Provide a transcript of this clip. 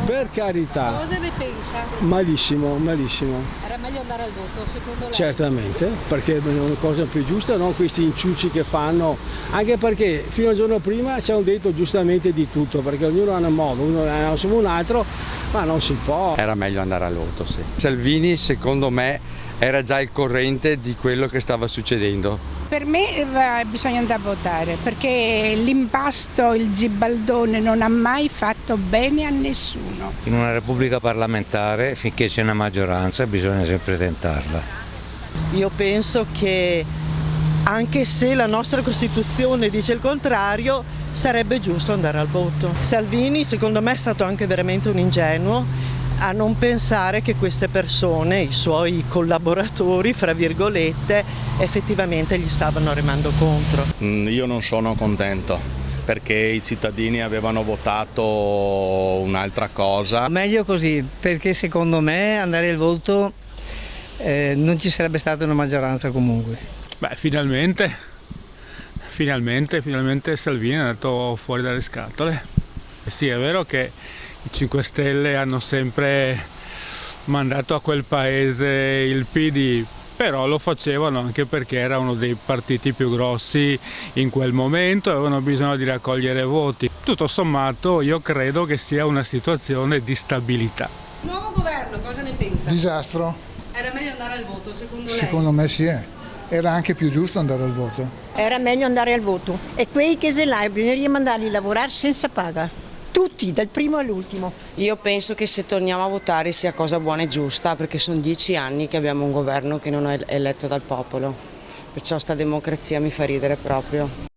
Per carità. Cosa ne pensa? Malissimo, malissimo. Era meglio andare al voto, secondo lei? Certamente, perché è una cosa più giusta, non questi inciucci che fanno, anche perché fino al giorno prima ci hanno detto giustamente di tutto, perché ognuno ha un modo, uno ha un altro, ma non si può. Era meglio andare al voto, sì. Salvini, secondo me, era già al corrente di quello che stava succedendo. Per me bisogna andare a votare perché l'impasto, il zibaldone non ha mai fatto bene a nessuno. In una repubblica parlamentare, finché c'è una maggioranza, bisogna sempre tentarla. Io penso che anche se la nostra Costituzione dice il contrario, sarebbe giusto andare al voto. Salvini secondo me è stato anche veramente un ingenuo a non pensare che queste persone, i suoi collaboratori, fra virgolette, effettivamente gli stavano remando contro. Io non sono contento perché i cittadini avevano votato un'altra cosa. Meglio così, perché secondo me andare al voto non ci sarebbe stata una maggioranza comunque. Beh, finalmente Salvini è andato fuori dalle scatole. Sì, è vero che i 5 Stelle hanno sempre mandato a quel paese il PD, però lo facevano anche perché era uno dei partiti più grossi in quel momento e avevano bisogno di raccogliere voti. Tutto sommato io credo che sia una situazione di stabilità. Nuovo governo, cosa ne pensa? Disastro. Era meglio andare al voto, secondo lei? Secondo me sì. Era anche più giusto andare al voto. Era meglio andare al voto. E quei caselai bisognerebbe mandarli a lavorare senza paga. Tutti, dal primo all'ultimo. Io penso che se torniamo a votare sia cosa buona e giusta, perché sono 10 anni che abbiamo un governo che non è eletto dal popolo. Perciò sta democrazia mi fa ridere proprio.